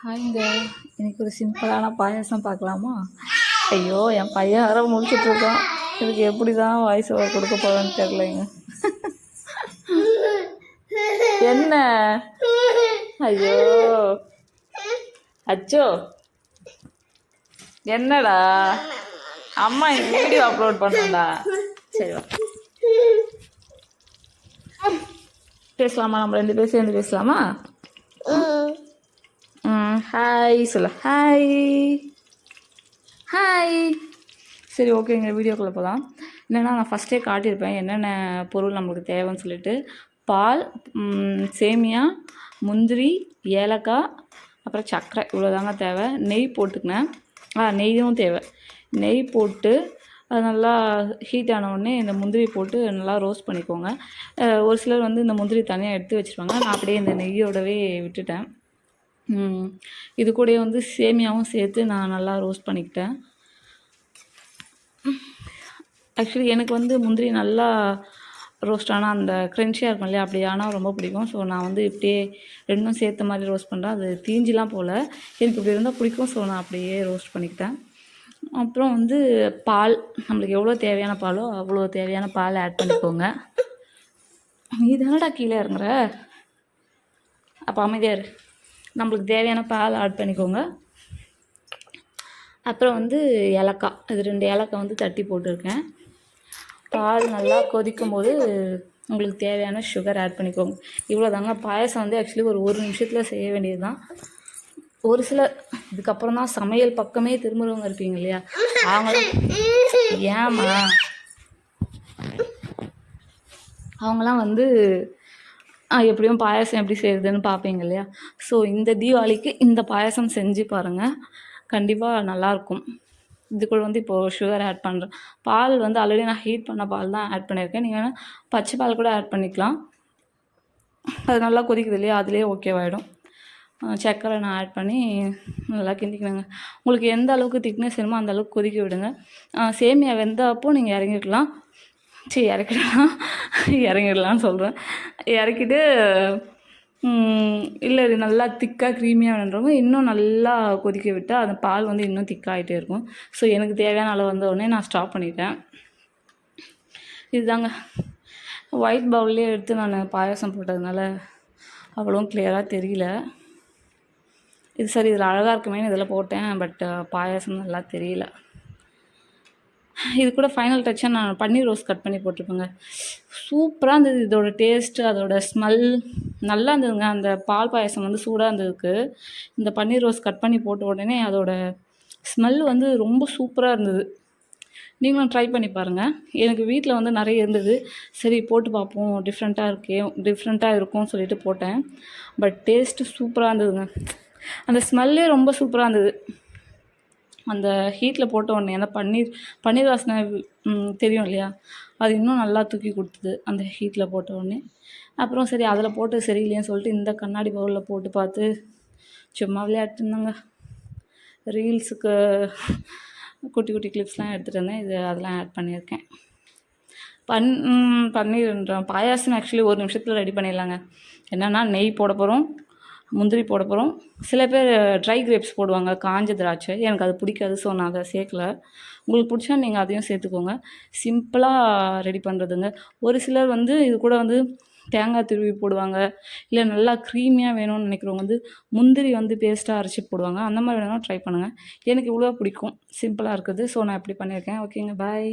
ஹாய்ங்க. இன்னைக்கு ஒரு சிம்பிளான பாயாசம் பார்க்கலாமா? ஐயோ, என் பையன் வர முடிச்சிட்ருக்கான். இதுக்கு எப்படி தான் வாய்ஸ் ஓவர் கொடுக்க போகிறேன்னு தெரிலங்க. என்ன? ஐயோ, அச்சோ, என்னடா? அம்மா எனக்கு வீடியோ அப்லோட் பண்ணண்டா. சரி வா, பேசலாமா? நம்ம 2 பேரும் சேர்ந்து பேசலாமா? ஹாய் சொல்ல. Hi hi. சரி, ஓகேங்க, வீடியோக்குள்ளே போகலாம். என்னென்னா, நான் ஃபஸ்ட்டே காட்டியிருப்பேன் என்னென்ன பொருள் நம்மளுக்கு தேவைன்னு சொல்லிட்டு. பால், சேமியா, முந்திரி, ஏலக்காய், அப்புறம் சர்க்கரை, இவ்வளோதாங்க தேவை. நெய் போட்டுக்கினேன். நெய்யும் தேவை. நெய் போட்டு அது நல்லா ஹீட் ஆனவுடனே இந்த முந்திரி போட்டு நல்லா ரோஸ்ட் பண்ணிக்கோங்க. ஒரு சிலர் வந்து இந்த முந்திரி தனியாக எடுத்து வச்சுருவாங்க. நான் அப்படியே இந்த நெய்யோடவே விட்டுட்டேன். இது கூட வந்து சேமியாவும் சேர்த்து நான் நல்லா ரோஸ்ட் பண்ணிக்கிட்டேன். ஆக்சுவலி எனக்கு வந்து முந்திரி நல்லா ரோஸ்ட் ஆனால் அந்த க்ரன்ச்சியாக இருக்கும் இல்லையா, அப்படி ஆனால் ரொம்ப பிடிக்கும். ஸோ நான் வந்து இப்படியே 2ம் சேர்த்த மாதிரி ரோஸ்ட் பண்ணுறேன். அது தீஞ்சிலாம் போல், எனக்கு இப்படி இருந்தால் பிடிக்கும். ஸோ நான் அப்படியே ரோஸ்ட் பண்ணிக்கிட்டேன். அப்புறம் வந்து பால், நம்மளுக்கு எவ்வளோ தேவையான பாலோ அவ்வளோ தேவையான பால் ஆட் பண்ணிக்கோங்க. நீ தானடா கீழே இறங்குற, அப்போ அமைதியாக இரு. நம்மளுக்கு தேவையான பால் ஆட் பண்ணிக்கோங்க. அப்புறம் வந்து ஏலக்காய், இது 2 ஏலக்காய் வந்து தட்டி போட்டிருக்கேன். பால் நல்லா கொதிக்கும் போது உங்களுக்கு தேவையான சுகர் ஆட் பண்ணிக்கோங்க. இவ்வளோ தாங்க. பாயசம் வந்து ஆக்சுவலி ஒரு நிமிஷத்தில் செய்ய வேண்டியது தான். ஒரு சிலர் இதுக்கப்புறம் தான் சமையல் பக்கமே திரும்புகிறவங்க இருப்பீங்க இல்லையா, அவங்களாம் வந்து எப்படியும் பாயாசம் எப்படி செய்கிறதுன்னு பார்ப்பீங்க இல்லையா. ஸோ இந்த தீபாவளிக்கு இந்த பாயாசம் செஞ்சு பாருங்கள், கண்டிப்பாக நல்லாயிருக்கும். இது கூட வந்து இப்போது சுகர் ஆட் பண்ணுறேன். பால் வந்து ஆல்ரெடி நான் ஹீட் பண்ண பால் தான் ஆட் பண்ணியிருக்கேன். நீங்கள் வேணால் பச்சை பால் கூட ஆட் பண்ணிக்கலாம். அது நல்லா கொதிக்குது இல்லையா, அதுலேயே ஓகேவாயிடும். சர்க்கரை நான் ஆட் பண்ணி நல்லா கிண்டிக்கணுங்க. உங்களுக்கு எந்த அளவுக்கு திக்னஸ் வேணுமோ அந்த அளவுக்கு கொதிக்க விடுங்க. சேமியா வெந்தப்போ நீங்கள் இறங்கிடலாம். இறங்கிடலான்னு சொல்கிறேன். இறக்கிட்டு இல்லை இது நல்லா திக்காக க்ரீமியாக வேணுன்றவங்க இன்னும் நல்லா கொதிக்க விட்டால் அந்த பால் வந்து இன்னும் திக்காகிட்டே இருக்கும். ஸோ எனக்கு தேவையான அளவு வந்தவுடனே நான் ஸ்டாப் பண்ணிட்டேன். இதுதாங்க. ஒயிட் பவுல்லே எடுத்து நான் பாயாசம் போட்டதுனால அவ்வளோ கிளியராக தெரியல. இது சரி, இதில் அழகாக இருக்குமேனு இதில் போட்டேன். பட் பாயாசம் நல்லா தெரியல. இது கூட ஃபைனல் டச்சாக நான் பன்னீர் ரோஸ் கட் பண்ணி போட்டிருப்பேங்க. சூப்பராக இருந்தது. இதோட டேஸ்ட்டு, அதோட ஸ்மெல் நல்லா இருந்ததுங்க. அந்த பால் பாயாசம் வந்து சூடாக இருந்ததுக்கு இந்த பன்னீர் ரோஸ் கட் பண்ணி போட்ட உடனே அதோட ஸ்மெல் வந்து ரொம்ப சூப்பராக இருந்தது. நீங்களும் ட்ரை பண்ணி பாருங்கள். எனக்கு வீட்டில் வந்து நிறைய இருந்தது. சரி போட்டு பார்ப்போம், டிஃப்ரெண்ட்டாக இருக்கும்னு சொல்லிட்டு போட்டேன். பட் டேஸ்ட்டு சூப்பராக இருந்ததுங்க. அந்த ஸ்மெல்லே ரொம்ப சூப்பராக இருந்தது. அந்த ஹீட்டில் போட்ட உடனே அந்த பன்னீர் வாசனை தெரியும் இல்லையா, அது இன்னும் நல்லா தூக்கி கொடுத்தது அந்த ஹீட்டில் போட்ட உடனே. அப்புறம் சரி அதில் போட்டு சரியில்லைன்னு சொல்லிட்டு இந்த கண்ணாடி பவுலில் போட்டு பார்த்து சும்மா விளையாட்டுருந்தாங்க. ரீல்ஸுக்கு குட்டி குட்டி கிளிப்ஸ்லாம் எடுத்துகிட்டு வந்தேன். அதெல்லாம் ஆட் பண்ணியிருக்கேன். பன்னீர்ன்றேன், பாயாசம் ஆக்சுவலி 1 நிமிஷத்தில் ரெடி பண்ணிடலாங்க. என்னென்னா, நெய் போட போகிறோம், முந்திரி போட போகிறோம். சில பேர் ட்ரை கிரேப்ஸ் போடுவாங்க, காஞ்ச திராட்சை. எனக்கு அது பிடிக்காது, ஸோ நான் அதை சேர்க்கல. உங்களுக்கு பிடிச்சா நீங்கள் அதையும் சேர்த்துக்கோங்க. சிம்பிளாக ரெடி பண்ணுறதுங்க. ஒரு சிலர் வந்து இது கூட வந்து தேங்காய் துருவி போடுவாங்க. இல்லை நல்லா க்ரீமியாக வேணும்னு நினைக்கிறவங்க வந்து முந்திரி வந்து பேஸ்ட்டாக அரைச்சி போடுவாங்க. அந்த மாதிரி வேணாலும் ட்ரை பண்ணுங்கள். எனக்கு இவ்வளோ பிடிக்கும், சிம்பிளாக இருக்குது. ஸோ நான் இப்படி பண்ணியிருக்கேன். ஓகேங்க, பாய்.